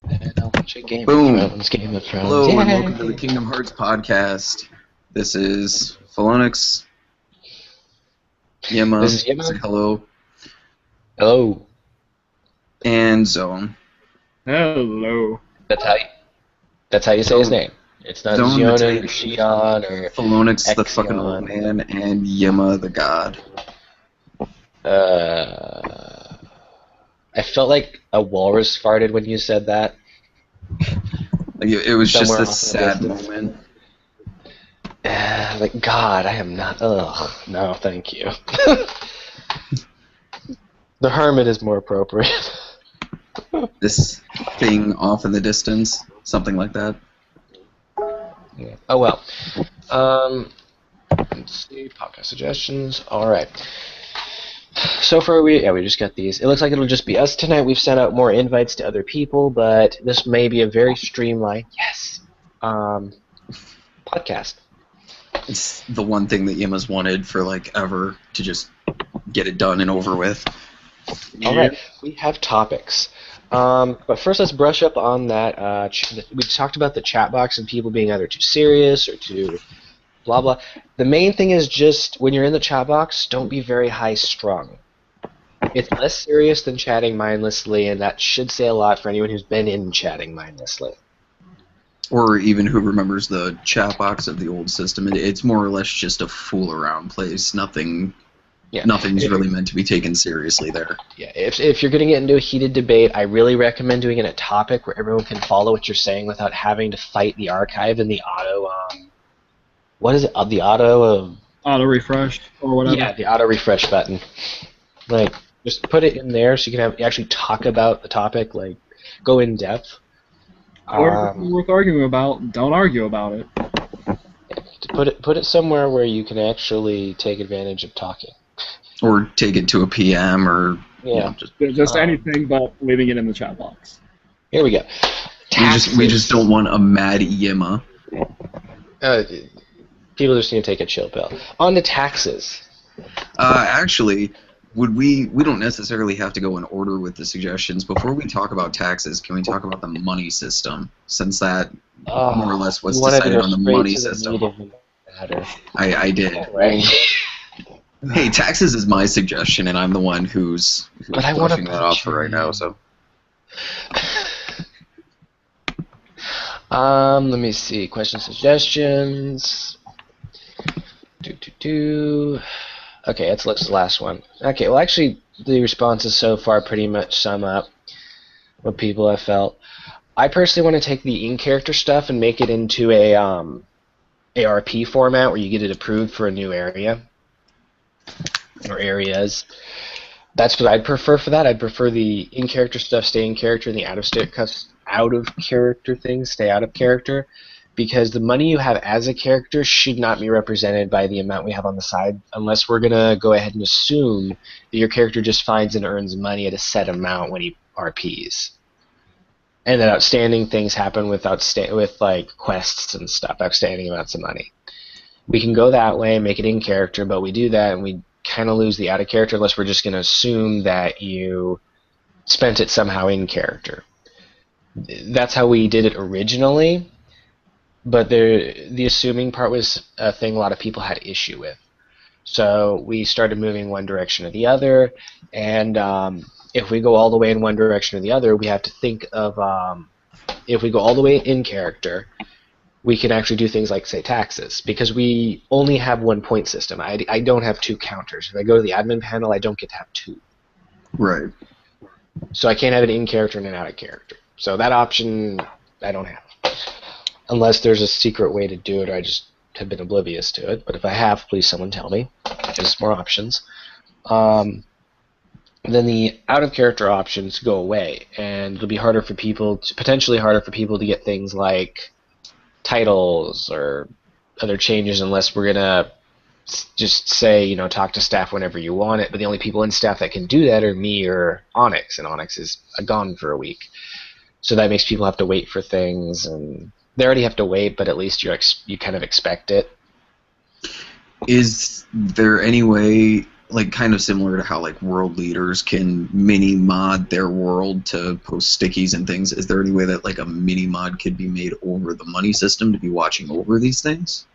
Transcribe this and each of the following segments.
And I'll watch a Game of Boom. Thrones. Game of Thrones. Hello and Yay! welcome to the Kingdom Hearts podcast. This is Pholonix. Yema. This is Yema. Say hello. Hello. And Zone. Hello. That's how you say his name. It's not Zone the Ziona tank. or Shion or Pholonix the fucking Exion. old man, and Yema the god. I felt like a walrus farted when you said that. Like, it was Somewhere just a off in the sad distance. moment. Like, God, I am not. Ugh. No, thank you. The Hermit is more appropriate. This thing off in the distance. Something like that. Yeah. Oh well. Let's see. Podcast suggestions. All right. So far, we just got these. It looks like it'll just be us tonight. We've sent out more invites to other people, but this may be a very streamlined, podcast. It's the one thing that Yema's wanted for like ever, to just get it done and over with. All right, we have topics. But first, let's brush up on that. We talked about the chat box and people being either too serious or too blah blah. The main thing is just when you're in the chat box, don't be very high strung. It's less serious than chatting mindlessly, and that should say a lot for anyone who's been in chatting mindlessly. Or even who remembers the chat box of the old system. It's more or less just a fool around place. Nothing's really meant to be taken seriously there. Yeah, if you're going to get into a heated debate, I really recommend doing it in a topic where everyone can follow what you're saying without having to fight the archive and the auto. What is it? The auto refresh or whatever. Yeah, the auto refresh button. Like, just put it in there so you can actually talk about the topic, like go in depth. Or if it's worth arguing about, don't argue about it. Put it somewhere where you can actually take advantage of talking. Or take it to a PM, or Just anything but leaving it in the chat box. Here we go. We just don't want a mad Yema. People just need to take a chill pill. On to taxes. Actually, we don't necessarily have to go in order with the suggestions. Before we talk about taxes, can we talk about the money system? Since that more or less was decided on the money system. I did. Right. Hey, taxes is my suggestion, and I'm the one who's pushing that off for right now. So. Let me see. Questions, suggestions. Okay, let's look at the last one. Okay, well, actually, the responses so far pretty much sum up what people have felt. I personally want to take the in-character stuff and make it into a ARP format where you get it approved for a new area or areas. That's what I'd prefer for that. I'd prefer the in-character stuff stay in character and the out-of-character things stay out of character, because the money you have as a character should not be represented by the amount we have on the side, unless we're going to go ahead and assume that your character just finds and earns money at a set amount when he RPs. And that outstanding things happen with like quests and stuff, outstanding amounts of money. We can go that way and make it in character, but we do that and we kind of lose the out of character unless we're just going to assume that you spent it somehow in character. That's how we did it originally, but the assuming part was a thing a lot of people had issue with. So we started moving one direction or the other, and if we go all the way in one direction or the other, we have to think of if we go all the way in character, we can actually do things like, say, taxes, because we only have one point system. I don't have two counters. If I go to the admin panel, I don't get to have two. Right. So I can't have an in character and an out of character. So that option I don't have. Unless there's a secret way to do it, or I just have been oblivious to it. But if I have, please someone tell me. There's more options. Then the out-of-character options go away, and it'll be potentially harder for people to get things like titles or other changes, unless we're going to just say, talk to staff whenever you want it. But the only people in staff that can do that are me or Onyx, and Onyx is gone for a week. So that makes people have to wait for things, and they already have to wait, but at least you kind of expect it. Is there any way like kind of similar to how like world leaders can mini mod their world to post stickies and things. Is there any way that like a mini mod could be made over the money system to be watching over these things?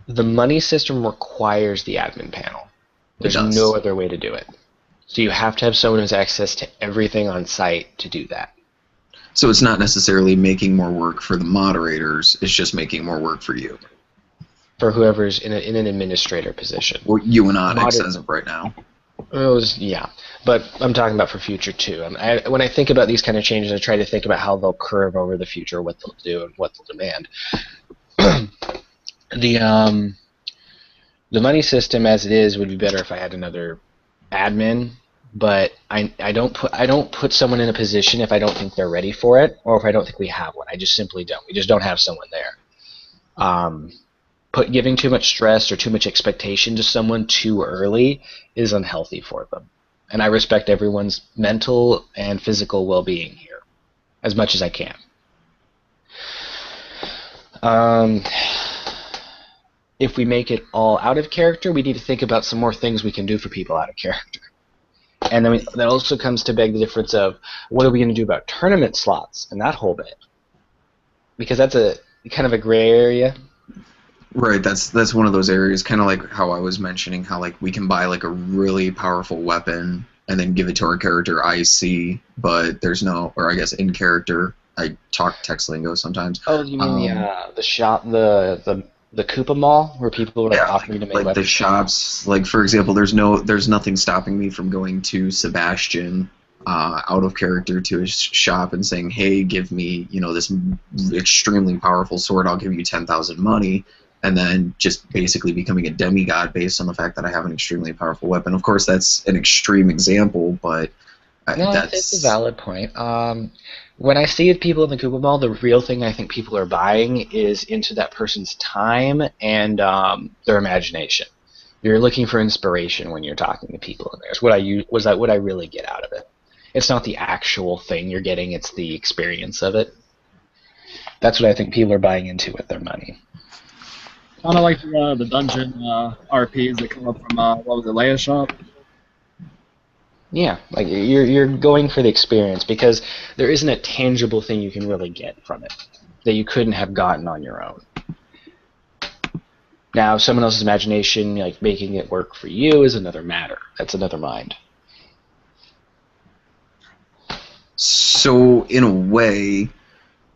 The money system requires the admin panel. There's no other way to do it. So you have to have someone who has access to everything on site to do that. So it's not necessarily making more work for the moderators, it's just making more work for you. For whoever's in an administrator position. Well, you and Onyx as of right now. Yeah, but I'm talking about for future too. When I think about these kind of changes, I try to think about how they'll curve over the future, what they'll do, and what they'll demand. The money system as it is would be better if I had another admin, but I don't put someone in a position if I don't think they're ready for it, or if I don't think we have one. I just simply don't. We just don't have someone there. Giving too much stress or too much expectation to someone too early is unhealthy for them. And I respect everyone's mental and physical well-being here as much as I can. If we make it all out of character, we need to think about some more things we can do for people out of character. And then that also comes to beg the difference of what are we going to do about tournament slots and that whole bit? Because that's a kind of a gray area. Right, that's one of those areas, kind of like how I was mentioning, how like we can buy like a really powerful weapon and then give it to our character IC, but there's no, or I guess in character. I talk text lingo sometimes. Oh, you mean the shop, the Koopa Mall, where people are offering to make like weapons? The shops. Like for example, there's nothing stopping me from going to Sebastian out of character to his shop and saying, hey, give me this extremely powerful sword. I'll give you 10,000 money. And then just basically becoming a demigod based on the fact that I have an extremely powerful weapon. Of course, that's an extreme example, but it's a valid point. When I see people in the Koopa Mall, the real thing I think people are buying is into that person's time and their imagination. You're looking for inspiration when you're talking to people in there. It's what I really get out of it. It's not the actual thing you're getting; it's the experience of it. That's what I think people are buying into with their money. Kind of like the dungeon RPs that come up from what was it, Leia's shop? Yeah, like you're going for the experience because there isn't a tangible thing you can really get from it that you couldn't have gotten on your own. Now, someone else's imagination, like making it work for you, is another matter. That's another mind. So, in a way,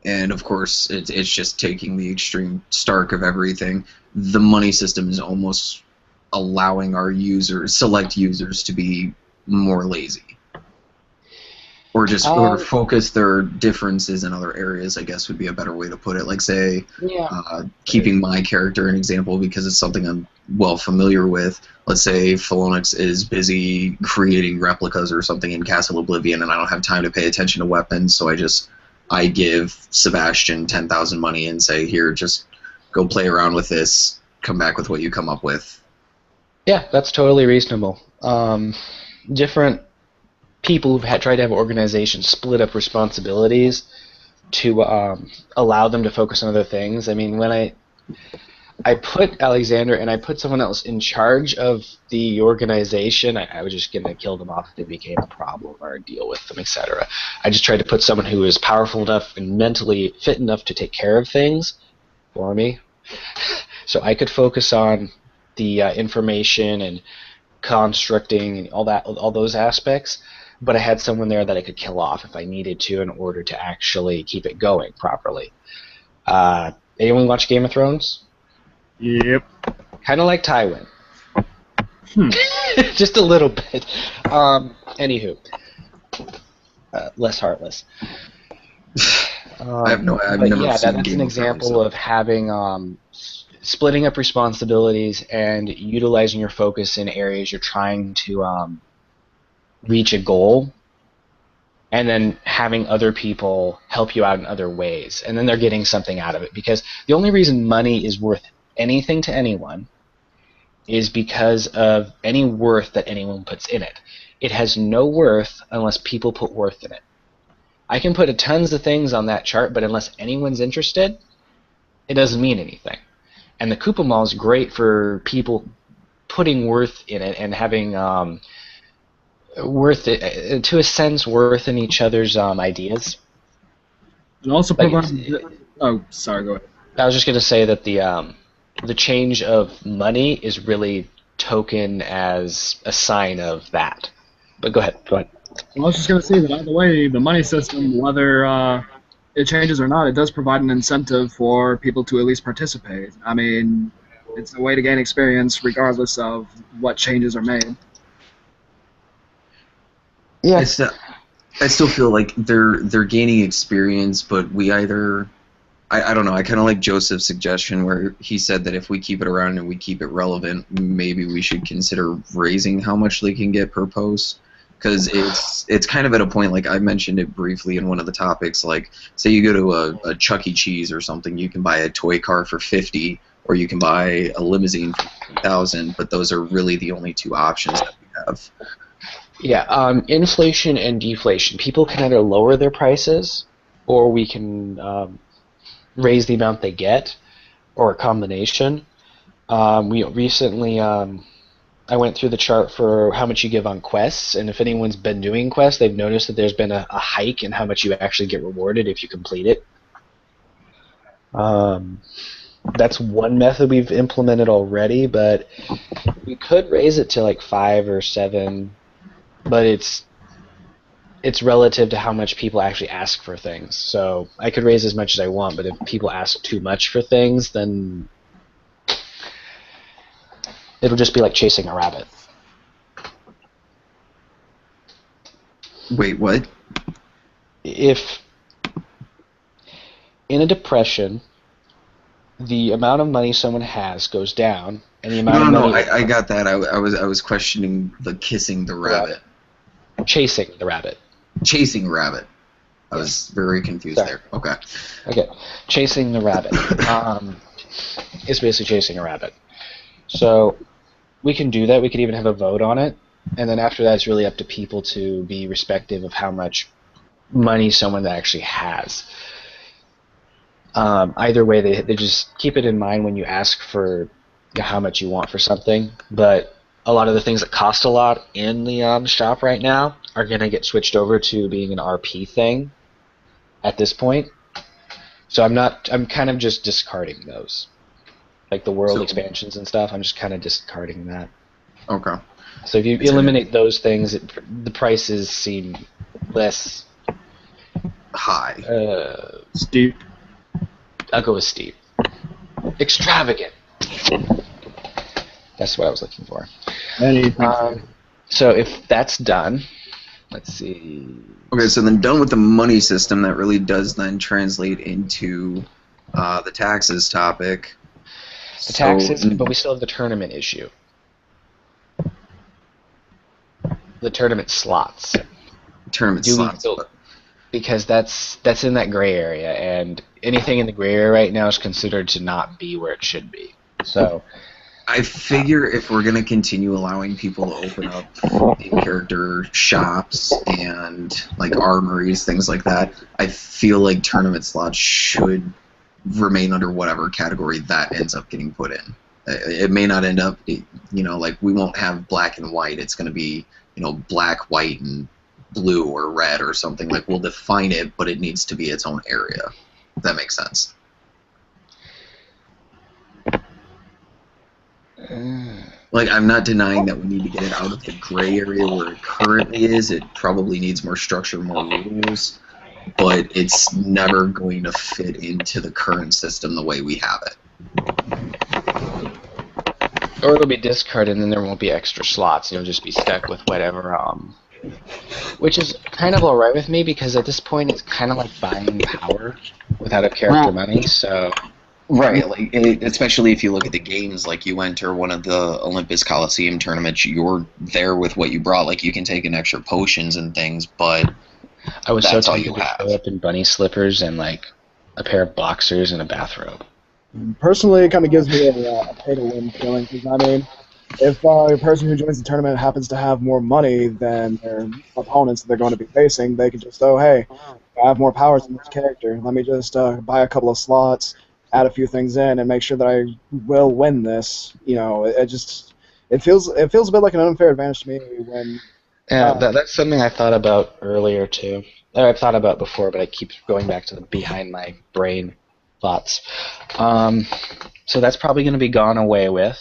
and of course, it's just taking the extreme stark of everything. The money system is almost allowing our select users, to be more lazy, or just or focus their differences in other areas. I guess would be a better way to put it. Like say, keeping my character an example because it's something I'm well familiar with. Let's say Pholonix is busy creating replicas or something in Castle Oblivion, and I don't have time to pay attention to weapons, so I give Sebastian 10,000 money and say, here, just go play around with this, come back with what you come up with. Yeah, that's totally reasonable. Different people who've tried to have organizations split up responsibilities to allow them to focus on other things. I mean, when I put Alexander and I put someone else in charge of the organization, I was just going to kill them off if they became a problem or deal with them, etc. I just tried to put someone who is powerful enough and mentally fit enough to take care of things for me so I could focus on the information and constructing and all those aspects, but I had someone there that I could kill off if I needed to in order to actually keep it going properly. Anyone watch Game of Thrones? Yep. Kind of like Tywin. Just a little bit. Anywho, less heartless. I've never that's seen an Game of example Thrones, of having splitting up responsibilities and utilizing your focus in areas you're trying to reach a goal, and then having other people help you out in other ways, and then they're getting something out of it. Because the only reason money is worth anything to anyone is because of any worth that anyone puts in it. It has no worth unless people put worth in it. I can put tons of things on that chart, but unless anyone's interested, it doesn't mean anything. And the Koopa Mall is great for people putting worth in it and having worth it, to a sense, worth in each other's ideas. And also provide. Oh, sorry. Go ahead. I was just going to say that the change of money is really token as a sign of that. But go ahead. I was just going to say that either way, the money system, whether it changes or not, it does provide an incentive for people to at least participate. I mean, it's a way to gain experience regardless of what changes are made. Yeah. I still feel like they're gaining experience, but we either... I don't know, I kind of like Joseph's suggestion where he said that if we keep it around and we keep it relevant, maybe we should consider raising how much they can get per post. Because it's kind of at a point, like I mentioned it briefly in one of the topics, like say you go to a Chuck E. Cheese or something, you can buy a toy car for $50, or you can buy a limousine for $1,000, but those are really the only two options that we have. Yeah, inflation and deflation. People can either lower their prices, or we can raise the amount they get, or a combination. We recently, I went through the chart for how much you give on quests, and if anyone's been doing quests, they've noticed that there's been a hike in how much you actually get rewarded if you complete it. That's one method we've implemented already, but we could raise it to like 5 or 7, but it's relative to how much people actually ask for things. So I could raise as much as I want, but if people ask too much for things, then it'll just be like chasing a rabbit. Wait, what? If in a depression, the amount of money someone has goes down, and the amount of money... No, I got that. I was questioning the kissing the rabbit. Chasing the rabbit. Chasing rabbit. I was very confused there. Okay. Okay. Chasing the rabbit. It's basically chasing a rabbit. So we can do that. We could even have a vote on it. And then after that, it's really up to people to be respective of how much money someone actually has. Either way, they just keep it in mind when you ask for how much you want for something. But a lot of the things that cost a lot in the shop right now are going to get switched over to being an RP thing at this point. So I'm kind of just discarding those. Like the world expansions and stuff, I'm just kind of discarding that. Okay. So if you eliminate those things, the prices seem less... high. Steep. I'll go with steep. Extravagant. That's what I was looking for. So if that's done, let's see. Okay, so then done with the money system, that really does then translate into the taxes topic. The taxes, but we still have the tournament issue. The tournament slots. Tournament slots. Because that's in that gray area, and anything in the gray area right now is considered to not be where it should be. So I figure if we're going to continue allowing people to open up in-character shops and like armories, things like that, I feel like tournament slots should remain under whatever category that ends up getting put in. It may not end up, like we won't have black and white. It's going to be, black, white, and blue or red or something. Like we'll define it, but it needs to be its own area. If that makes sense. Like, I'm not denying that we need to get it out of the gray area where it currently is. It probably needs more structure, more rules, but it's never going to fit into the current system the way we have it. Or it'll be discarded and then there won't be extra slots. You'll just be stuck with whatever, which is kind of alright with me because at this point it's kind of like buying power without a character money, so... Right, like especially if you look at the games, like you enter one of the Olympus Coliseum tournaments, you're there with what you brought. Like you can take an extra potions and things, but I was that's so all tempted you to have. show up in bunny slippers and like a pair of boxers and a bathrobe. Personally, it kind of gives me a pay-to-win feeling because I mean, if a person who joins the tournament happens to have more money than their opponents that they're going to be facing, they can just, oh hey, I have more powers than this character. Let me just buy a couple of slots, add a few things in, and make sure that I will win this. It just it feels a bit like an unfair advantage to me when. Yeah, that's something I thought about earlier too. Or I've thought about before, but I keep going back to the behind my brain thoughts. So that's probably going to be gone away with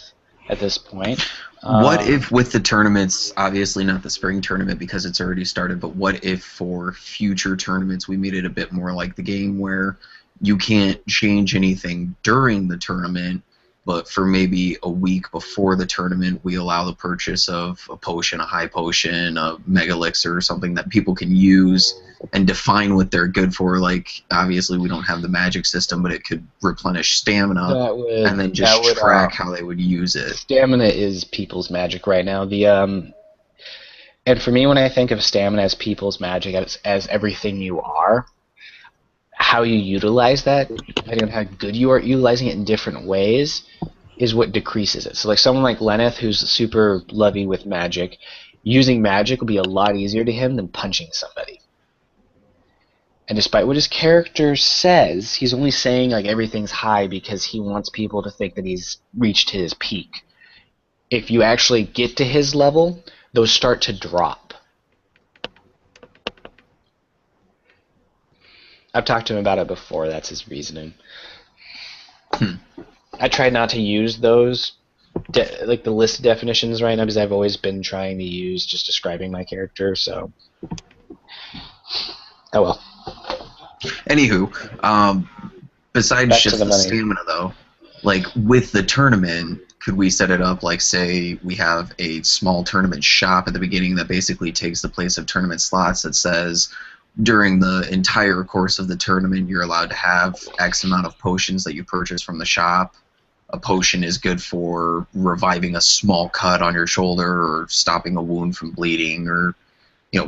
at this point. What if with the tournaments, obviously not the spring tournament because it's already started, but what if for future tournaments we made it a bit more like the game where you can't change anything during the tournament, but for maybe a week before the tournament we allow the purchase of a potion, a high potion, a mega elixir, or something that people can use and define what they're good for. Like, obviously we don't have the magic system, but it could replenish stamina and then just track how they would use it. Stamina is people's magic right now. And for me, when I think of stamina as people's magic, as everything you are, how you utilize that, depending on how good you are at utilizing it in different ways, is what decreases it. So like someone like Lenneth, who's super lovey with magic, using magic will be a lot easier to him than punching somebody. And despite what his character says, he's only saying like everything's high because he wants people to think that he's reached his peak. If you actually get to his level, those start to drop. I've talked to him about it before. That's his reasoning. I try not to use those, like the list definitions right now, because I've always been trying to use just describing my character. So, oh well. Anywho, besides Back just the stamina, though, like with the tournament, could we set it up like, say, we have a small tournament shop at the beginning that basically takes the place of tournament slots that says, during the entire course of the tournament, you're allowed to have X amount of potions that you purchase from the shop. A potion is good for reviving a small cut on your shoulder or stopping a wound from bleeding, or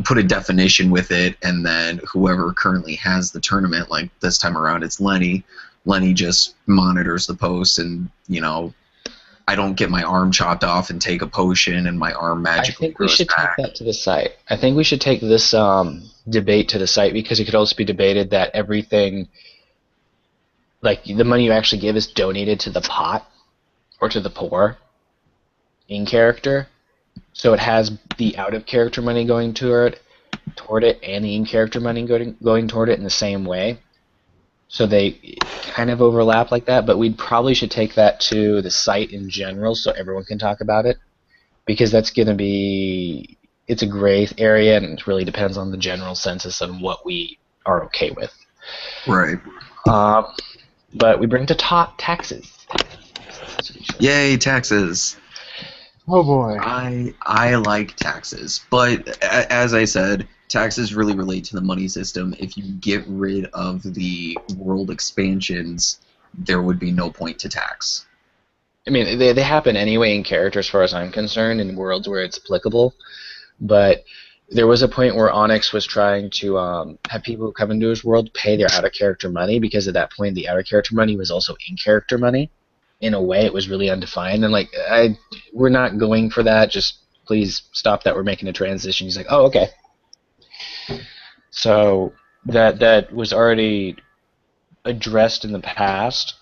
put a definition with it, and then whoever currently has the tournament, like this time around it's Lenny. Lenny just monitors the posts, and I don't get my arm chopped off and take a potion and my arm magically grows back. I think we should take that to the site. I think we should take this debate to the site, because it could also be debated that everything, like the money you actually give, is donated to the pot or to the poor in character. So it has the out-of-character money going toward it and the in-character money going toward it in the same way. So they kind of overlap like that, but we probably should take that to the site in general so everyone can talk about it, because that's going to be, it's a gray area, and it really depends on the general census on what we are okay with. Right. But we bring to taxes. Yay, taxes. Oh boy. I like taxes, but as I said, taxes really relate to the money system. If you get rid of the world expansions, there would be no point to tax. I mean, they happen anyway in character as far as I'm concerned, in worlds where it's applicable, but there was a point where Onyx was trying to have people who come into his world pay their out-of-character money, because at that point the out-of-character money was also in-character money. In a way, it was really undefined, and like, we're not going for that, just please stop that, we're making a transition. He's like, oh, okay. So that was already addressed in the past.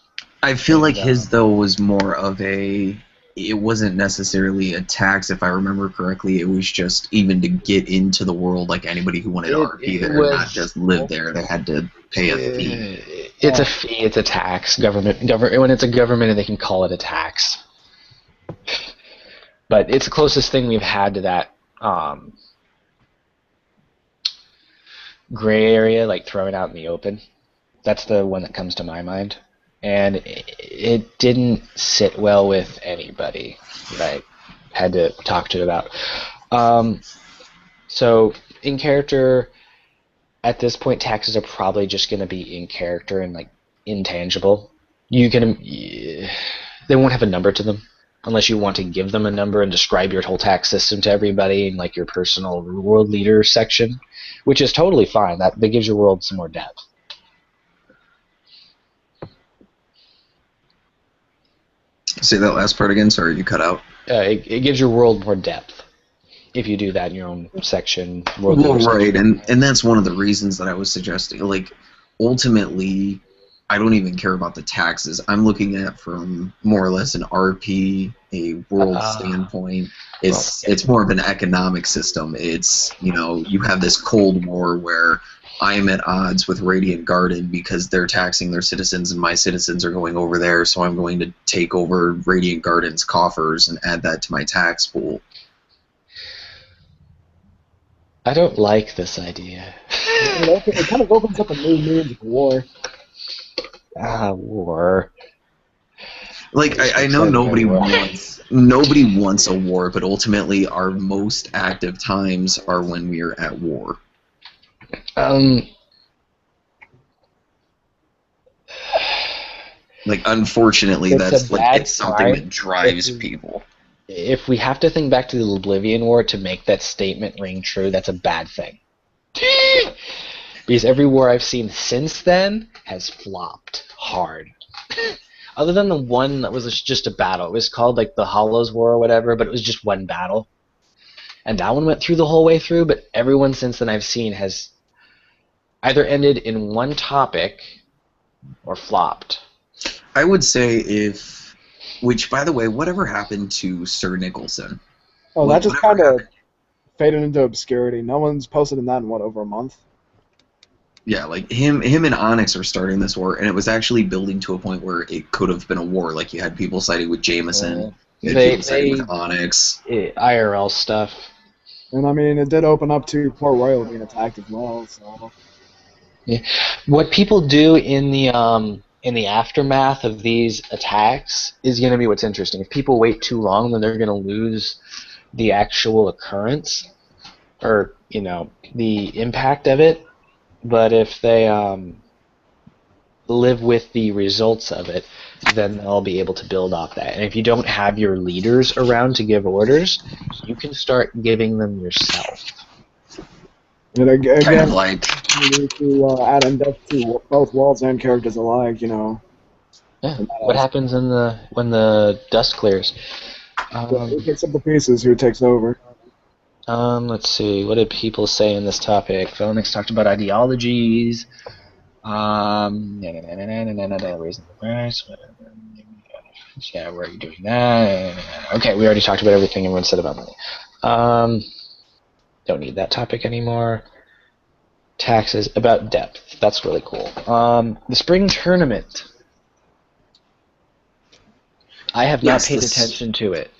I feel like his, though, was more of a, it wasn't necessarily a tax, if I remember correctly. It was just even to get into the world, like anybody who wanted RP there, not just live there. They had to pay a fee. It's a fee. It's a tax. Government. When it's a government, they can call it a tax. But it's the closest thing we've had to that gray area, like throwing out in the open. That's the one that comes to my mind. And it didn't sit well with anybody that I had to talk to about. So in character, at this point, taxes are probably just going to be in character and like intangible. They won't have a number to them unless you want to give them a number and describe your whole tax system to everybody in like your personal world leader section, which is totally fine. That gives your world some more depth. Say that last part again. Sorry, you cut out. It gives your world more depth if you do that in your own section. Well, right, and that's one of the reasons that I was suggesting. Like, ultimately, I don't even care about the taxes. I'm looking at from more or less an RP, a world standpoint. It's more of an economic system. It's, you know, you have this Cold War where I am at odds with Radiant Garden because they're taxing their citizens and my citizens are going over there, so I'm going to take over Radiant Garden's coffers and add that to my tax pool. I don't like this idea. It kind of opens up a new means of war. War. Like, I know nobody wants a war, but ultimately our most active times are when we are at war. Like, unfortunately, it's something that drives people. If we have to think back to the Oblivion War to make that statement ring true, that's a bad thing. Because every war I've seen since then has flopped hard. Other than the one that was just a battle. It was called like the Hollows War or whatever, but it was just one battle. And that one went through the whole way through, but everyone since then I've seen has either ended in one topic or flopped. I would say which, by the way, whatever happened to Sir Nicholson? Oh, that just kind of faded into obscurity. No one's posted in that in, over a month? Yeah, like him and Onyx are starting this war, and it was actually building to a point where it could have been a war. Like, you had people siding with Jameson, you had people siding with Onyx. IRL stuff. And I mean, it did open up to Port Royal being attacked as well. So. Yeah. What people do in the aftermath of these attacks is going to be what's interesting. If people wait too long, then they're going to lose the actual occurrence, or the impact of it. But if they live with the results of it, then they'll be able to build off that. And if you don't have your leaders around to give orders, you can start giving them yourself. And again, kind of like to add in depth to both worlds and characters alike, Yeah. What happens when the dust clears? Who picks up the pieces? Who takes over? Let's see. What did people say in this topic? Phoenix talked about ideologies. Yeah, where are you doing that? Okay, we already talked about everything everyone said about money. Don't need that topic anymore. Taxes, about depth. That's really cool. The spring tournament. I have not paid attention to it.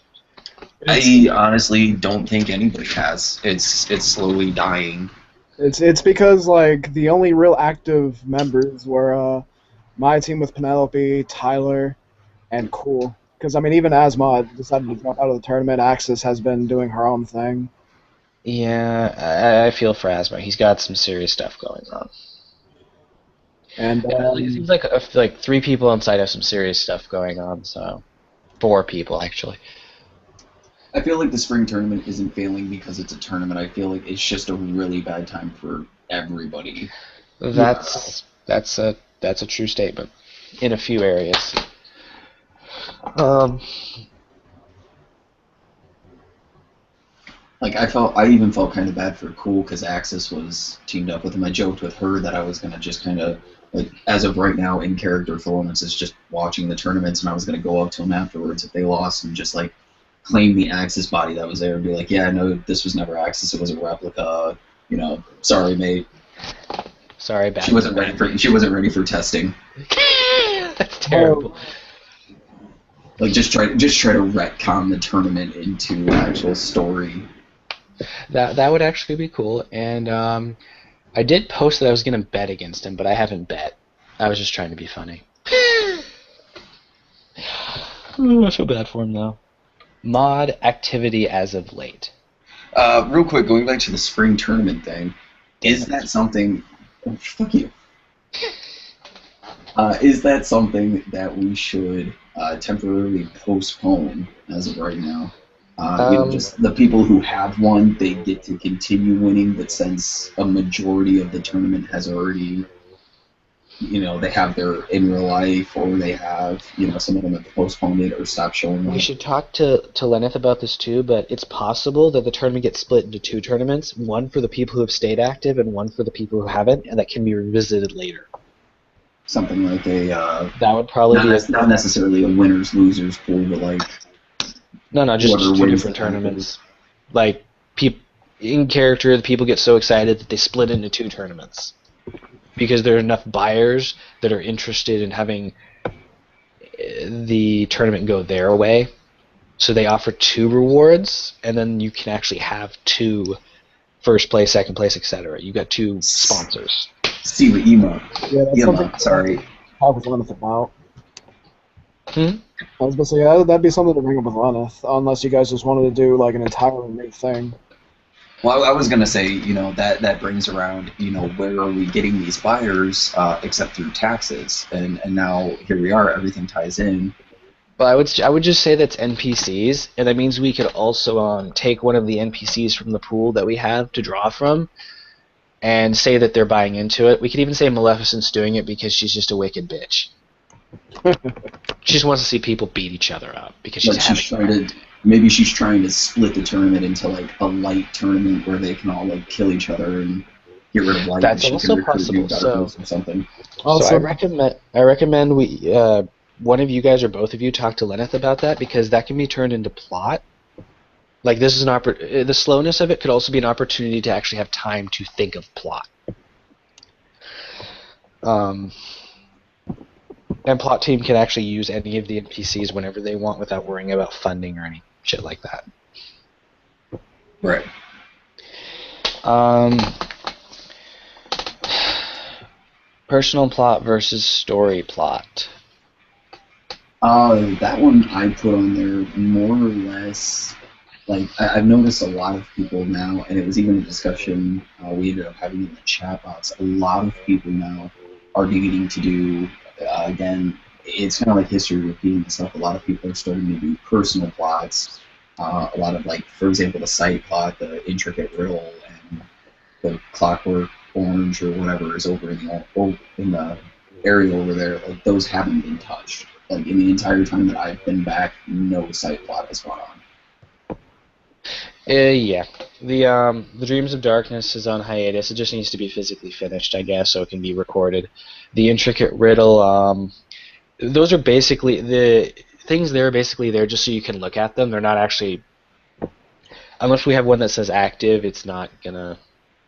I honestly don't think anybody has. It's slowly dying. It's because like the only real active members were my team with Penelope, Tyler, and Cool. Because I mean, even Asma decided to drop out of the tournament. Axis has been doing her own thing. Yeah, I feel for Asma. He's got some serious stuff going on. And it seems like 3 people inside have some serious stuff going on. So 4 people actually. I feel like the spring tournament isn't failing because it's a tournament. I feel like it's just a really bad time for everybody. That's a true statement in a few areas. Like I even felt kind of bad for Cool because Axis was teamed up with him. I joked with her that I was gonna just kind of like, as of right now, in character Thorlins is just watching the tournaments, and I was gonna go up to him afterwards if they lost and just like claim the Axis body that was there and be like, yeah, no, this was never Axis, it was a replica. Sorry, mate. Sorry, bad. She wasn't ready for testing. That's terrible. Like just try to retcon the tournament into actual story. That would actually be cool. And I did post that I was gonna bet against him, but I haven't bet. I was just trying to be funny. I feel bad for him though. Mod activity as of late. Real quick, going back to the spring tournament thing, is that something? Oh, fuck you. Is that something that we should temporarily postpone as of right now? Just the people who have won, they get to continue winning, but since a majority of the tournament has already, they have their in real life, or they have, some of them have postponed it or stopped showing them. We should talk to Lenneth about this too, but it's possible that the tournament gets split into 2 tournaments, one for the people who have stayed active and one for the people who haven't, and that can be revisited later. something like a that would probably not necessarily a winners losers pool, but like no, just two different tournaments. Like in character, the people get so excited that they split into 2 tournaments because there are enough buyers that are interested in having the tournament go their way. So they offer 2 rewards, and then you can actually have 2 first place, second place, etc. You got 2 sponsors. See the emo. Yeah, that's something. Sorry. Talk with Lenneth about. Hmm? I was going to say that'd be something to bring up with Lenneth, unless you guys just wanted to do like an entirely new thing. Well, I was going to say, you know, that brings around, you know, where are we getting these buyers except through taxes, and now here we are, everything ties in. Well, I would just say that's NPCs, and that means we could also take one of the NPCs from the pool that we have to draw from, and say that they're buying into it. We could even say Maleficent's doing it because she's just a wicked bitch. She just wants to see people beat each other up because maybe she's trying to split the tournament into like a light tournament where they can all like kill each other and get rid of light. That's also possible. So, or something. Also, I recommend we one of you guys or both of you talk to Lenneth about that, because that can be turned into plot. Like, this is the slowness of it could also be an opportunity to actually have time to think of plot. And plot team can actually use any of the NPCs whenever they want without worrying about funding or any shit like that. Right. Personal plot versus story plot. That one I put on there more or less. Like, I've noticed a lot of people now, and it was even a discussion we ended up having in the chat box. A lot of people now are beginning to do, again, it's kind of like history repeating itself. A lot of people are starting to do personal plots. A lot of, like, for example, the site plot, the intricate riddle, and the Clockwork Orange or whatever is over in the area over there. Like, those haven't been touched. Like, in the entire time that I've been back, no site plot has gone on. Yeah. The Dreams of Darkness is on hiatus. It just needs to be physically finished, I guess, so it can be recorded. The intricate riddle, those are basically the things. They're basically there just so you can look at them. They're not actually, unless we have one that says active, it's not gonna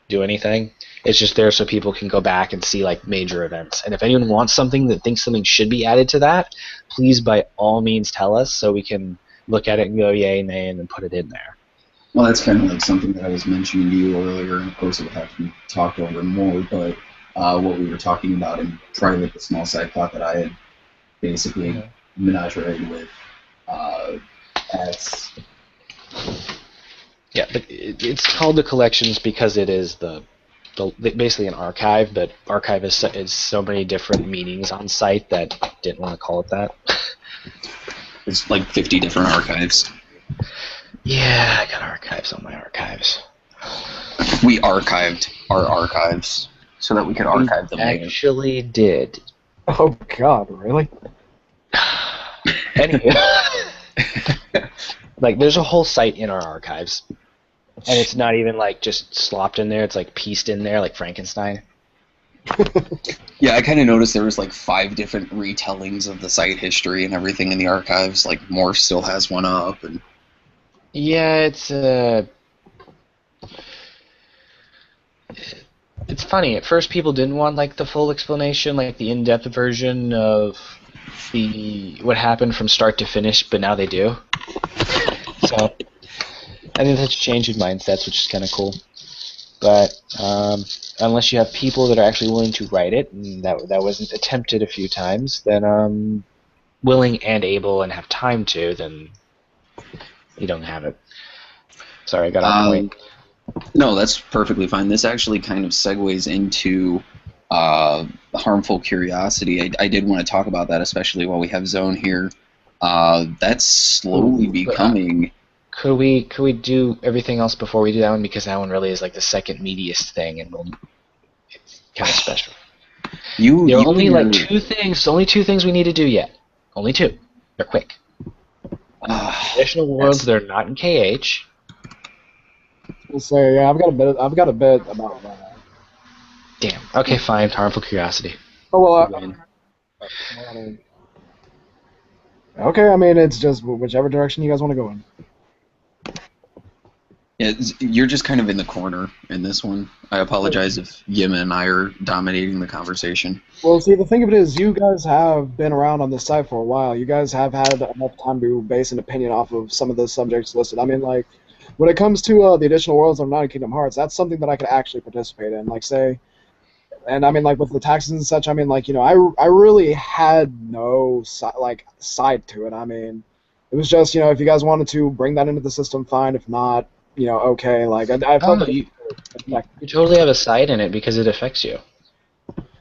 do anything. It's just there so people can go back and see like major events. And if anyone wants something that thinks something should be added to that, please by all means tell us so we can look at it and go yay, nay, and then put it in there. Well, that's kind of like something that I was mentioning to you earlier, and of course it would have to be talked over more, but what we were talking about in private, the small side plot that I had basically menageried with, that's... Yeah, but it's called the collections because it is basically an archive, but archive is so many different meanings on site that didn't want to call it that. It's like 50 different archives. Yeah, I got archives on my archives. We archived our archives so that we could archive them later. Actually did. Oh God, really? Anyway, like there's a whole site in our archives, and it's not even like just slopped in there. It's like pieced in there, like Frankenstein. Yeah, I kind of noticed there was like 5 different retellings of the site history and everything in the archives. Like Morph still has one up, and yeah, it's funny. At first, people didn't want like the full explanation, like the in-depth version of what happened from start to finish, but now they do. So I think that's a change in mindsets, which is kind of cool. But unless you have people that are actually willing to write it, and that wasn't attempted a few times, then willing and able and have time to, then you don't have it. Sorry, I got off point. No, that's perfectly fine. This actually kind of segues into harmful curiosity. I did want to talk about that, especially while we have Zone here. That's slowly becoming... Could we do everything else before we do that one, because that one really is like the second meatiest thing, and it's kind of special. There are only like 2 things. Only 2 things we need to do yet. Only 2. They're quick. Additional worlds. They're not in KH. We'll say yeah. I've got a bit about that. Damn. Okay, fine. Harmful curiosity. Oh well. Well, I mean, okay, I mean, it's just whichever direction you guys want to go in. Yeah, you're just kind of in the corner in this one. I apologize if Yima and I are dominating the conversation. Well, see, the thing of it is, you guys have been around on this site for a while. You guys have had enough time to base an opinion off of some of the subjects listed. I mean, like, when it comes to the additional worlds of United Kingdom Hearts, that's something that I could actually participate in. Like, say, and I mean, like, with the taxes and such, I mean, like, I really had no, side to it. I mean, it was just, if you guys wanted to bring that into the system, fine. If not, okay. Like, I felt like you totally have a side in it because it affects you.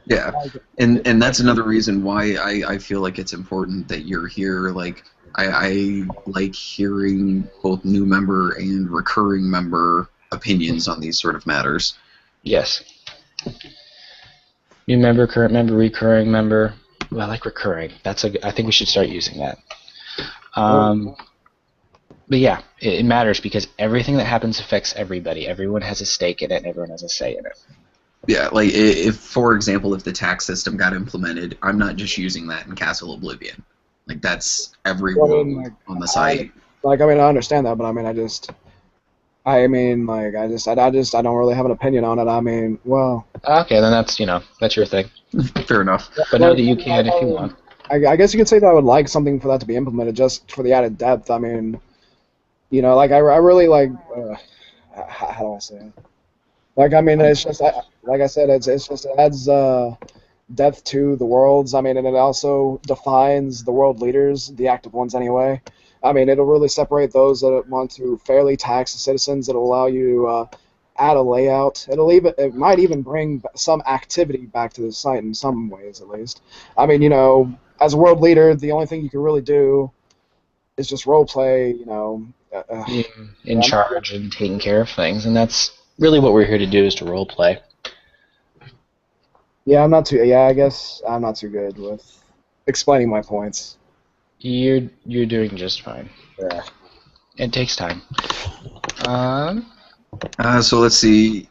Yeah, and that's another reason why I feel like it's important that you're here. Like, I like hearing both new member and recurring member opinions on these sort of matters. Yes. New member, current member, recurring member. Well, I like recurring. I think we should start using that. But yeah, it matters because everything that happens affects everybody. Everyone has a stake in it, and everyone has a say in it. Yeah, like, if, for example, if the tax system got implemented, I'm not just using that in Castle Oblivion. Like, that's everyone on the site. I understand that, but I don't really have an opinion on it. I mean, well. Okay, then that's your thing. Fair enough. But know that you can if you want. I guess you could say that I would like something for that to be implemented just for the added depth. I mean, like, I really like, how do I say it? Like, I mean, it's just, like I said, it's just, it adds depth to the worlds. I mean, and it also defines the world leaders, the active ones anyway. I mean, it'll really separate those that want to fairly tax the citizens. It'll allow you to add a layout. It might even bring some activity back to the site in some ways, at least. I mean, as a world leader, the only thing you can really do is just role play. Being in charge and taking care of things, and that's really what we're here to do, is to role play. Yeah, I guess I'm not too good with explaining my points. You're doing just fine. Yeah. It takes time. So let's see.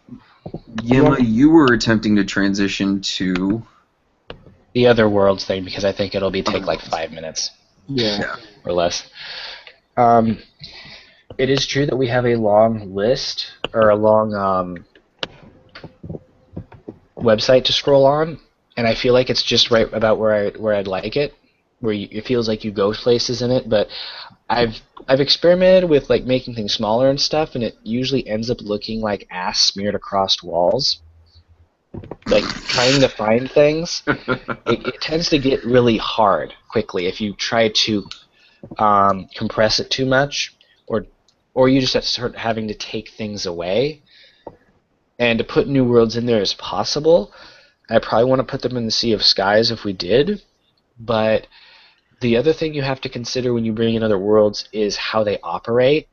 Yima, you were attempting to transition to the other worlds thing because I think it'll take like 5 minutes. Yeah. Or less. It is true that we have a long list, or a long website to scroll on, and I feel like it's just right about where I'd like it, where it feels like you go places in it. But I've experimented with like making things smaller and stuff, and it usually ends up looking like ass smeared across walls. Like, trying to find things, it tends to get really hard quickly if you try to compress it too much, or you just start having to take things away. And to put new worlds in there is possible. I probably want to put them in the Sea of Skies if we did, but the other thing you have to consider when you bring in other worlds is how they operate,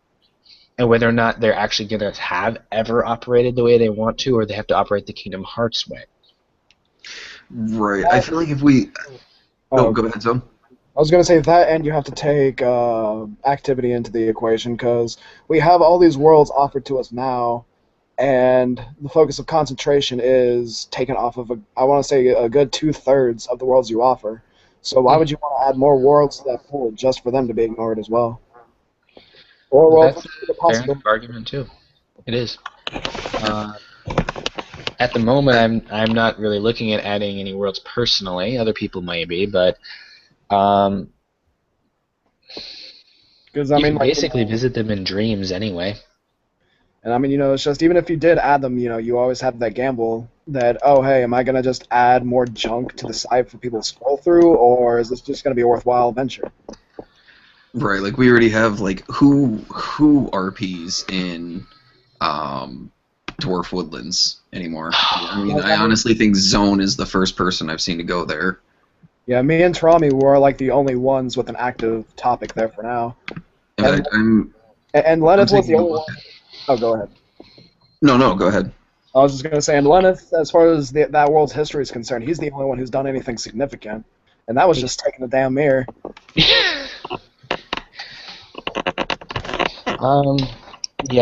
and whether or not they're actually going to have ever operated the way they want to, or they have to operate the Kingdom Hearts way. Right. I feel like if we... Oh, go ahead, Zone. I was going to say that, and you have to take activity into the equation, because we have all these worlds offered to us now, and the focus of concentration is taken off of, I want to say, a good 2/3 of the worlds you offer. So why would you want to add more worlds to that pool just for them to be ignored as well? Or, well, that's a fair argument too. It is. At the moment, I'm not really looking at adding any worlds personally. Other people may be, but because you can basically visit them in dreams anyway. And I mean, it's just, even if you did add them, you always have that gamble that, oh, hey, am I going to just add more junk to the site for people to scroll through, or is this just going to be a worthwhile venture? Right, like, we already have, like, who RPs in Dwarf Woodlands anymore. I mean, I honestly think Zone is the first person I've seen to go there. Yeah, me and Tarami were, like, the only ones with an active topic there for now. And Lenneth was the only one. Oh, go ahead. No, go ahead. I was just going to say, and Lenneth, as far as that world's history is concerned, he's the only one who's done anything significant. And that was just taking the damn mirror. Yeah,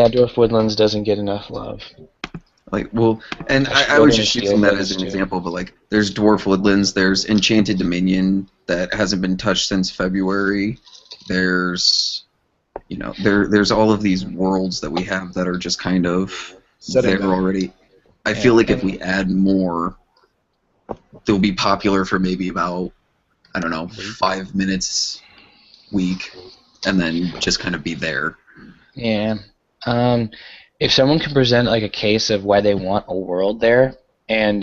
Dwarf Woodlands doesn't get enough love. Like, well, and I was just using that as an example, but like, there's Dwarf Woodlands, there's Enchanted Dominion that hasn't been touched since February. There's, you know, there's all of these worlds that we have that are just kind of there already. I feel like if we add more, they'll be popular for maybe about, I don't know, 5 minutes week, and then just kind of be there. Yeah. If someone can present like a case of why they want a world there and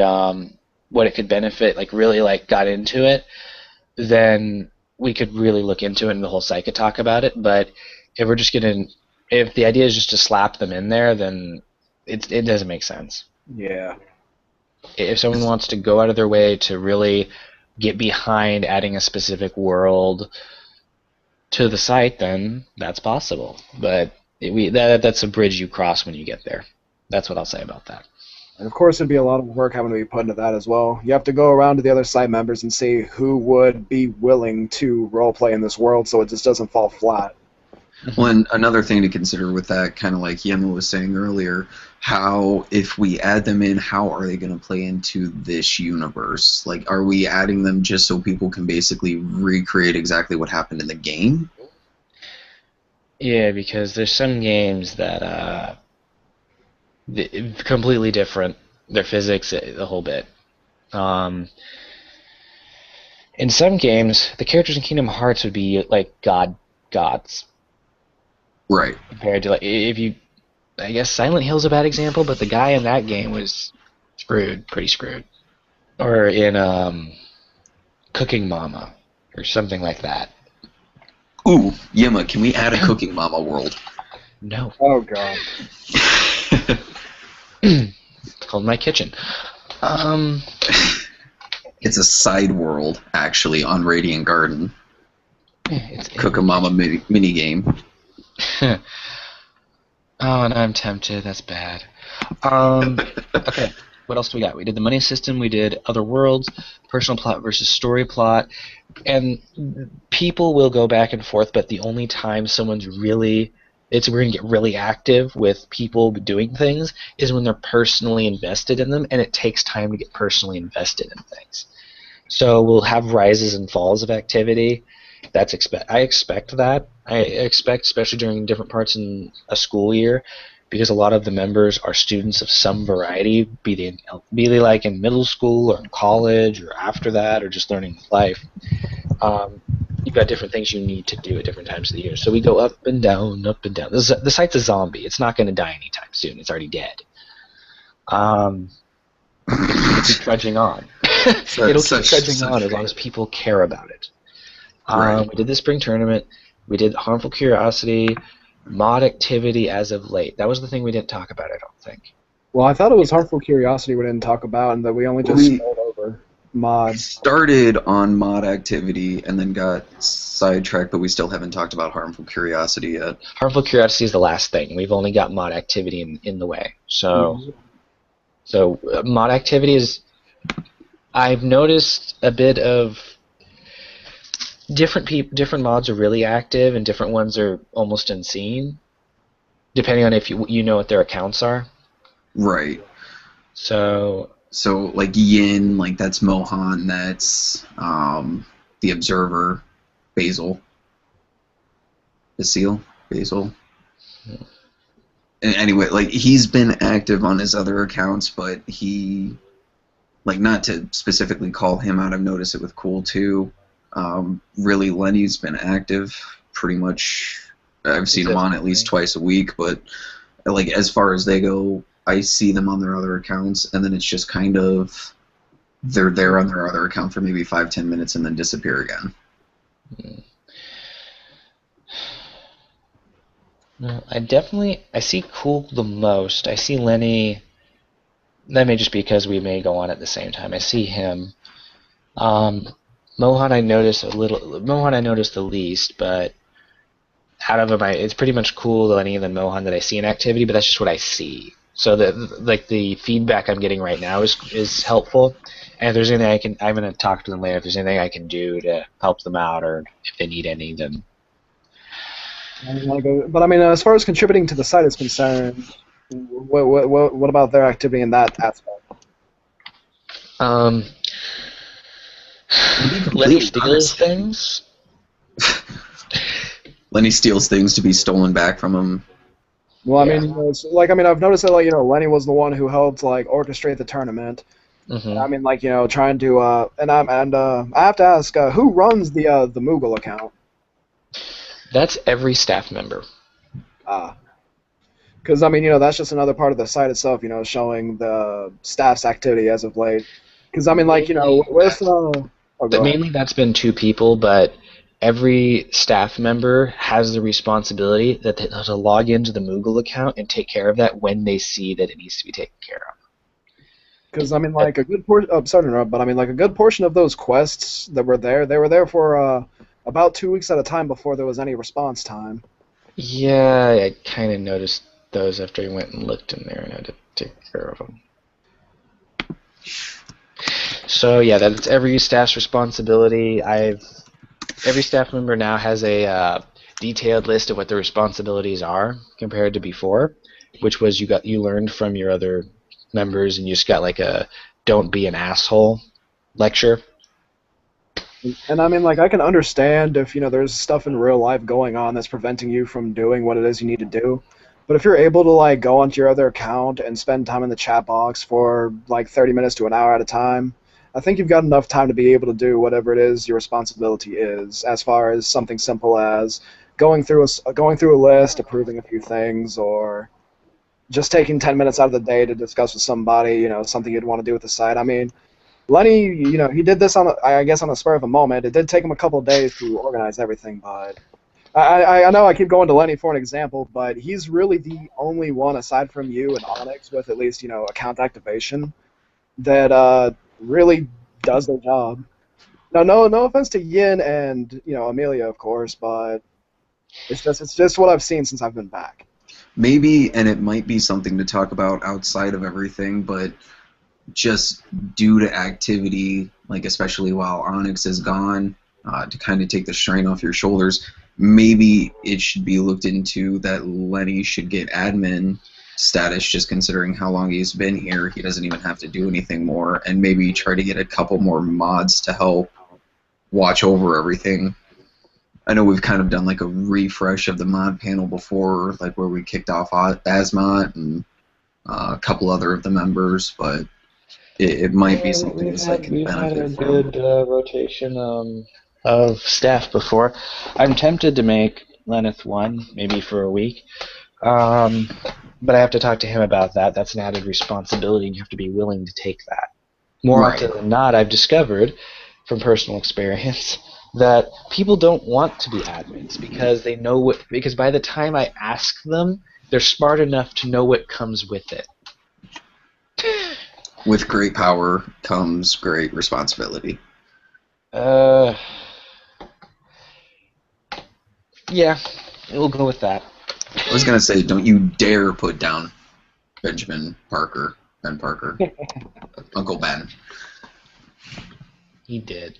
what it could benefit, like really like got into it, then we could really look into it and the whole site could talk about it. But if we're just if the idea is just to slap them in there, then it doesn't make sense. Yeah. If someone wants to go out of their way to really get behind adding a specific world to the site, then that's possible. But that's a bridge you cross when you get there. That's what I'll say about that. And of course, it'd be a lot of work having to be put into that as well. You have to go around to the other site members and see who would be willing to roleplay in this world so it just doesn't fall flat. Well, and another thing to consider with that, kind of like Yema was saying earlier, how if we add them in, how are they going to play into this universe? Like, are we adding them just so people can basically recreate exactly what happened in the game? Yeah, because there's some games that completely different. Their physics, the whole bit. In some games, the characters in Kingdom Hearts would be like gods. Right. Compared to, like, I guess Silent Hill's a bad example, but the guy in that game was pretty screwed. Or in Cooking Mama, or something like that. Ooh, Yema, can we add a Cooking Mama world? No. Oh, God. It's called My Kitchen. It's a side world, actually, on Radiant Garden. Cooking Mama mini game. Oh, and I'm tempted. That's bad. Okay, what else do we got? We did the money system. We did other worlds, personal plot versus story plot, and people will go back and forth. But the only time someone's we're going to get really active with people doing things is when they're personally invested in them, and it takes time to get personally invested in things. So we'll have rises and falls of activity. I expect that. I expect, especially during different parts in a school year, because a lot of the members are students of some variety, be they like in middle school or in college or after that or just learning life. You've got different things you need to do at different times of the year. So we go up and down, up and down. The site's a zombie. It's not going to die anytime soon. It's already dead. It'll keep trudging on. It'll keep trudging on as long as people care about it. Right. We did the spring tournament. We did Harmful Curiosity, mod activity as of late. That was the thing we didn't talk about, I don't think. Well, I thought it was Harmful Curiosity we didn't talk about, and that we only just scrolled over mods. Started on mod activity and then got sidetracked, but we still haven't talked about Harmful Curiosity yet. Harmful Curiosity is the last thing. We've only got mod activity in the way. So mod activity is... I've noticed a bit of... Different mods are really active, and different ones are almost unseen, depending on if you know what their accounts are. Right. So like Yin, like that's Mohan, that's the Observer, Basil. Basil. Yeah. And anyway, like he's been active on his other accounts, but he, like, not to specifically call him out, I've noticed it with Cool too. Really, Lenny's been active pretty much. I've seen him on at least twice a week, but like as far as they go, I see them on their other accounts, and then it's just kind of they're there on their other account for maybe 5-10 minutes and then disappear again. No, I see Cool the most. I see Lenny. That may just be because we may go on at the same time. I see him. Mohan I noticed the least, but out of them, it's pretty much Cool, Lenny, and then Mohan that I see in activity, but that's just what I see. So the feedback I'm getting right now is helpful, and if there's anything I'm going to talk to them later. If there's anything I can do to help them out, or if they need any, then. But I mean, as far as contributing to the site is concerned, What about their activity in that aspect? Lenny steals things. Lenny steals things to be stolen back from him. Well, I mean, I've noticed that, Lenny was the one who helped, orchestrate the tournament. Mm-hmm. I mean, trying to, I have to ask, who runs the Moogle account? That's every staff member. Because, that's just another part of the site itself, showing the staff's activity as of late. Because, mainly that's been 2 people, but every staff member has the responsibility to log into the Moogle account and take care of that when they see that it needs to be taken care of. Because, a good portion, sorry to interrupt, but, a good portion of those quests that were there, they were there for about 2 weeks at a time before there was any response time. Yeah, I kind of noticed those after I went and looked in there and had to take care of them. So yeah, that's every staff's responsibility. Every staff member now has a detailed list of what their responsibilities are compared to before, which was you learned from your other members, and you just got like a "don't be an asshole" lecture. And I can understand if there's stuff in real life going on that's preventing you from doing what it is you need to do. But if you're able to go onto your other account and spend time in the chat box for 30 minutes to an hour at a time, I think you've got enough time to be able to do whatever it is your responsibility is, as far as something simple as going through a list, approving a few things, or just taking 10 minutes out of the day to discuss with somebody, something you'd want to do with the site. I mean, Lenny, he did this on a spur of a moment. It did take him a couple of days to organize everything, but I know I keep going to Lenny for an example, but he's really the only one aside from you and Onyx with at least account activation that really does their job. Now, no offense to Yin and Amelia, of course, but it's just what I've seen since I've been back. Maybe, and it might be something to talk about outside of everything, but just due to activity, especially while Onyx is gone, to kind of take the strain off your shoulders, maybe it should be looked into that Lenny should get admin status, just considering how long he's been here. He doesn't even have to do anything more, and maybe try to get a couple more mods to help watch over everything. I know we've kind of done a refresh of the mod panel before, where we kicked off Asmot and a couple other of the members, but it might be something that can benefit from. We've had a good rotation of staff before. I'm tempted to make Lenneth 1, maybe for a week, but I have to talk to him about that. That's an added responsibility, and you have to be willing to take that. More often than not, I've discovered, from personal experience, that people don't want to be admins because they know because by the time I ask them, they're smart enough to know what comes with it. With great power comes great responsibility. Yeah, we'll go with that. I was going to say, don't you dare put down Ben Parker, Uncle Ben. He did.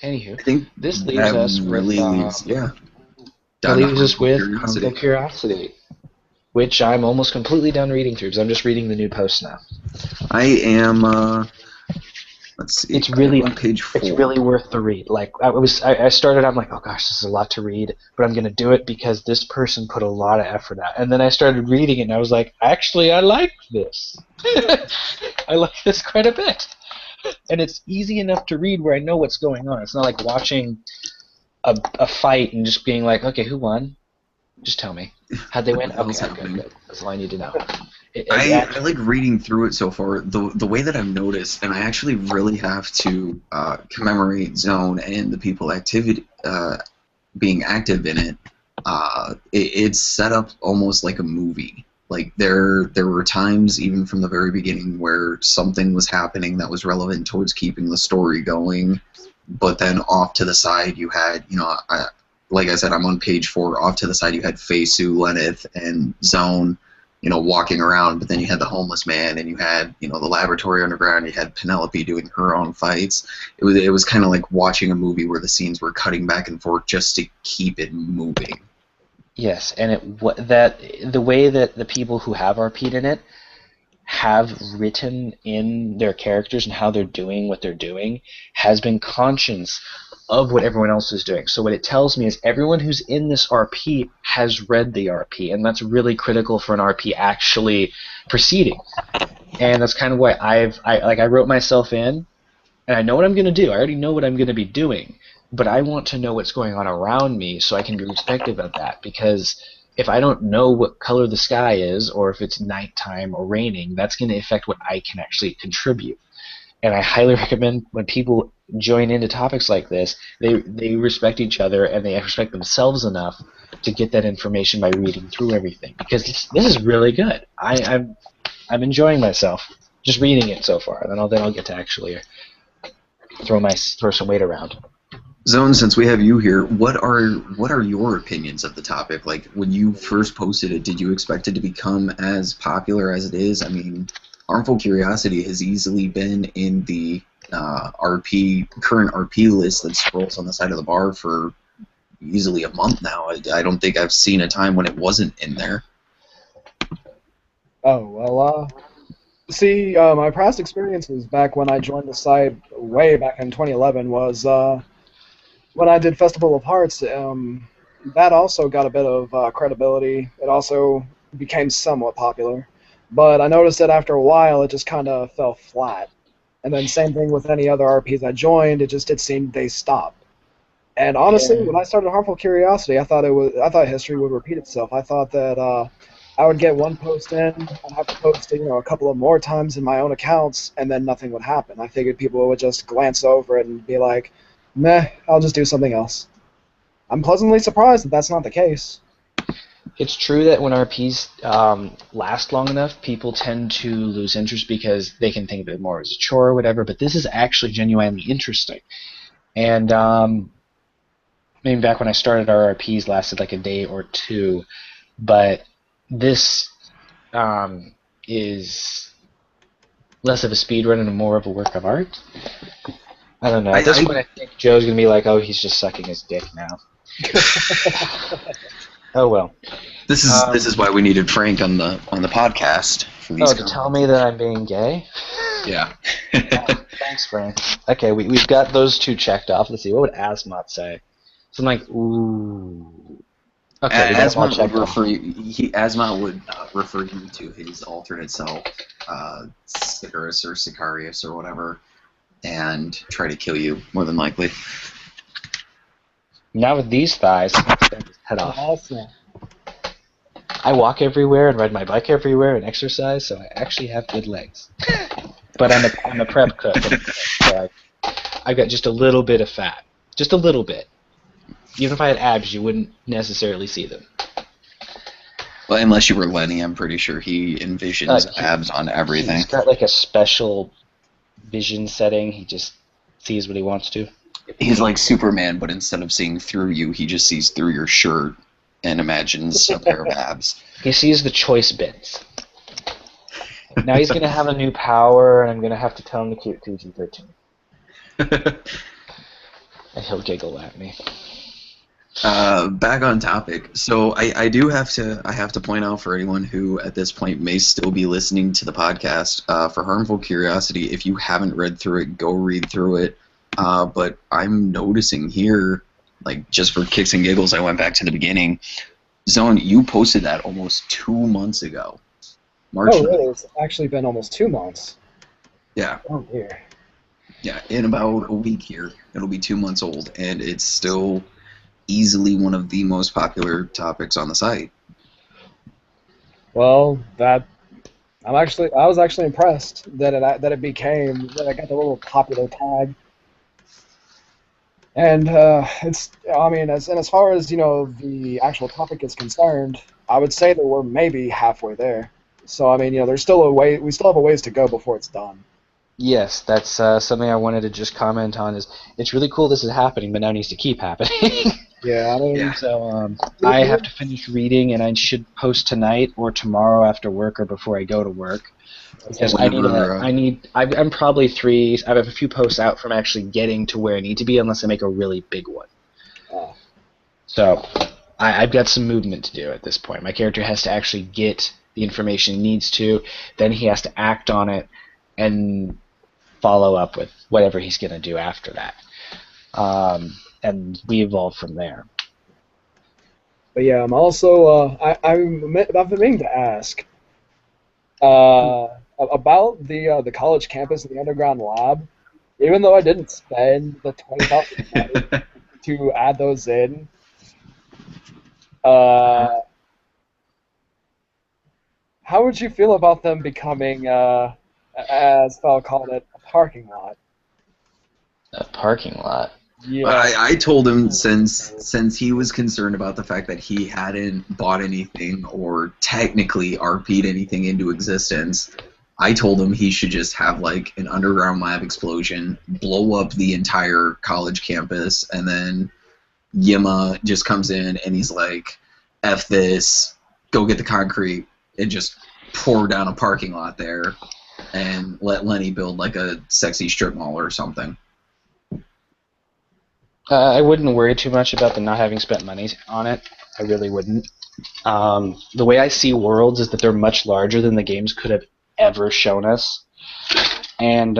Anywho, I think this leaves us with Uncle Curiosity, which I'm almost completely done reading through because I'm just reading the new posts now. I am. Let's see. It's really on page 4. It's really worth the read. I started. I'm like, oh gosh, this is a lot to read, but I'm gonna do it because this person put a lot of effort out. And then I started reading it, and I was like, actually, I like this. I like this quite a bit. And it's easy enough to read where I know what's going on. It's not like watching a fight and just being like, okay, who won? Just tell me. How'd they win? Okay, good. That's all I need to know. I like reading through it so far. The way that I've noticed, and I actually really have to commemorate Zone and the people being active in it. It's set up almost like a movie. Like there were times even from the very beginning where something was happening that was relevant towards keeping the story going, but then off to the side you had, like I said, I'm on page 4. Off to the side you had Feisu, Lenneth, and Zone, walking around, but then you had the homeless man, and you had, the laboratory underground. You had Penelope doing her own fights. It was kind of like watching a movie where the scenes were cutting back and forth just to keep it moving. Yes, and the way that the people who have RP'd in it have written in their characters and how they're doing what they're doing has been conscious of what everyone else is doing. So what it tells me is everyone who's in this RP has read the RP, and that's really critical for an RP actually proceeding. And that's kind of why I wrote myself in, and I know what I'm going to do. I already know what I'm going to be doing, but I want to know what's going on around me so I can be respectful of that, because if I don't know what color the sky is, or if it's nighttime or raining, that's going to affect what I can actually contribute. And I highly recommend when people join into topics like this, they respect each other and they respect themselves enough to get that information by reading through everything. Because this is really good. I'm enjoying myself just reading it so far. Then I'll get to actually throw some weight around. Zone, since we have you here, what are your opinions of the topic? Like, when you first posted it, did you expect it to become as popular as it is? I mean, Harmful Curiosity has easily been in the current RP list that scrolls on the side of the bar for easily a month now. I don't think I've seen a time when it wasn't in there. Oh, well, see, my past experiences back when I joined the site way back in 2011 was when I did Festival of Hearts. That also got a bit of credibility. It also became somewhat popular. But I noticed that after a while, it just kind of fell flat. And then same thing with any other RPs I joined, it seemed they stopped. And honestly, when I started Harmful Curiosity, I thought history would repeat itself. I thought that I would get one post in, I'd have to post it, a couple of more times in my own accounts, and then nothing would happen. I figured people would just glance over it and be like, meh, I'll just do something else. I'm pleasantly surprised that that's not the case. It's true that when RPs last long enough, people tend to lose interest because they can think of it more as a chore or whatever, but this is actually genuinely interesting. And maybe back when I started, our RPs lasted like a day or two, but this is less of a speed run and more of a work of art. I don't know. At this point, I think Joe's going to be like, oh, he's just sucking his dick now. Oh well. This is why we needed Frank on the podcast for these. To tell me that I'm being gay? Yeah. Thanks, Frank. Okay, we've got those two checked off. Let's see. What would Asmat say? So I'm like, ooh. Okay. Asmat would refer you to his alternate self, Sicarus or Sicarius or whatever, and try to kill you more than likely. Now with these thighs, I'm going to cut his head off. Awesome. I walk everywhere and ride my bike everywhere and exercise, so I actually have good legs. But I'm a prep cook. So I've got just a little bit of fat. Just a little bit. Even if I had abs, you wouldn't necessarily see them. Well, unless you were Lenny, I'm pretty sure he envisions abs on everything. He's got like a special vision setting. He just sees what he wants to. He's like Superman, but instead of seeing through you, he just sees through your shirt and imagines a pair of abs. He sees the choice bits. Now he's going to have a new power, and I'm going to have to tell him to keep PG-13. And he'll giggle at me. Back on topic. So I have to point out for anyone who at this point may still be listening to the podcast, for Harmful Curiosity, if you haven't read through it, go read through it. But I'm noticing here, like, just for kicks and giggles, I went back to the beginning. Zone, you posted that almost 2 months ago. March. Oh, really? It's actually been almost 2 months. Yeah. Oh, dear. Yeah, in about a week here, it'll be 2 months old, and it's still easily one of the most popular topics on the site. Well, I was actually impressed that I got the little popular tag. And as far as the actual topic is concerned, I would say that we're maybe halfway there. So I mean, there's still a way. We still have a ways to go before it's done. Yes, that's something I wanted to just comment on. Is it's really cool this is happening, but now it needs to keep happening. Yeah, I mean, So I have to finish reading, and I should post tonight or tomorrow after work or before I go to work. Because I'm probably I have a few posts out from actually getting to where I need to be, unless I make a really big one. So I've got some movement to do at this point. My character has to actually get the information he needs to, then he has to act on it, and follow up with whatever he's going to do after that. And we evolve from there. But yeah, I'm also I've been meaning to ask about the college campus and the underground lab. Even though I didn't spend the $20 to add those in, how would you feel about them becoming, as Val called it, a parking lot? A parking lot. Yeah. I told him since he was concerned about the fact that he hadn't bought anything or technically RP'd anything into existence, I told him he should just have like an underground lab explosion, blow up the entire college campus, and then Yima just comes in and he's like, F this, go get the concrete, and just pour down a parking lot there and let Lenny build like a sexy strip mall or something. I wouldn't worry too much about the not having spent money on it. I really wouldn't. The way I see worlds is that they're much larger than the games could have ever shown us. And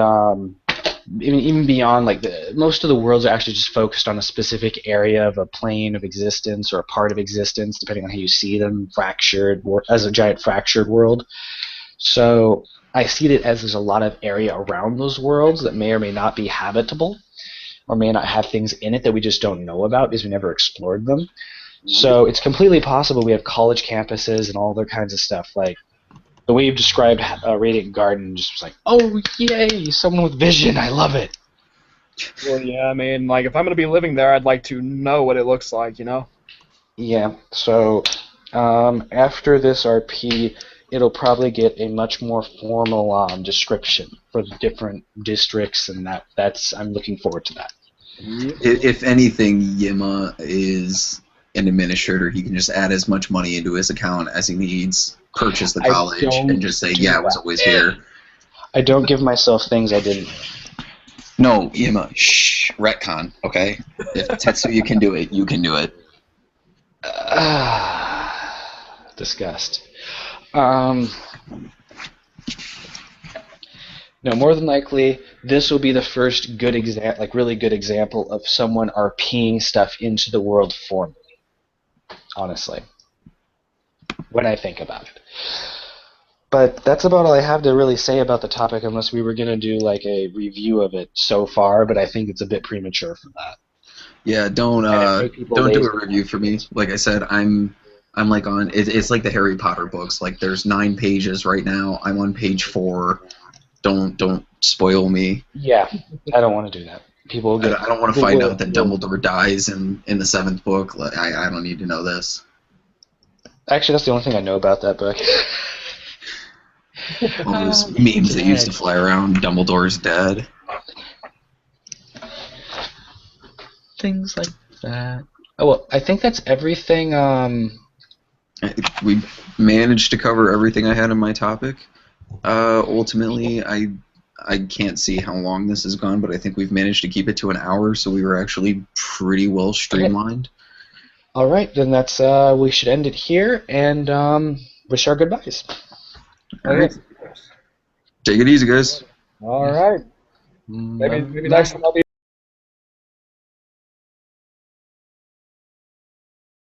even beyond, like, most of the worlds are actually just focused on a specific area of a plane of existence or a part of existence, depending on how you see them, fractured, as a giant fractured world. So I see it as there's a lot of area around those worlds that may or may not be habitable, or may not have things in it that we just don't know about because we never explored them. So it's completely possible we have college campuses and all other kinds of stuff. Like, the way you've described Radiant Garden just was like, oh, yay, someone with vision, I love it. Well, yeah, I mean, like, if I'm going to be living there, I'd like to know what it looks like, you know? Yeah, so after this RP, it'll probably get a much more formal description for the different districts, and I'm looking forward to that. If anything, Yima is an administrator. He can just add as much money into his account as he needs, purchase the college, and just say, yeah, it was always here. I don't give myself things I didn't. No, Yima, shh, retcon, okay? If Tetsuya can do it, you can do it. Disgust. No, more than likely, this will be the first good example, like really good example of someone RPing stuff into the world for me. Honestly, when I think about it. But that's about all I have to really say about the topic, unless we were going to do like a review of it so far, but I think it's a bit premature for that. Yeah, don't do a review for me. Like I said, I'm like on it's like the Harry Potter books. Like there's 9 pages right now. I'm on page 4. Don't spoil me. Yeah, I don't want to do that. People get. I don't want to find out that Dumbledore dies in the 7th book. Like, I don't need to know this. Actually, that's the only thing I know about that book. All those memes that used to fly around, Dumbledore's dead. Things like that. Oh, well, I think that's everything. We managed to cover everything I had in my topic. Ultimately, I can't see how long this has gone, but I think we've managed to keep it to an hour, so we were actually pretty well streamlined. All right, then that's we should end it here and wish our goodbyes. All right. Take it easy, guys. All right. Maybe next time I'll be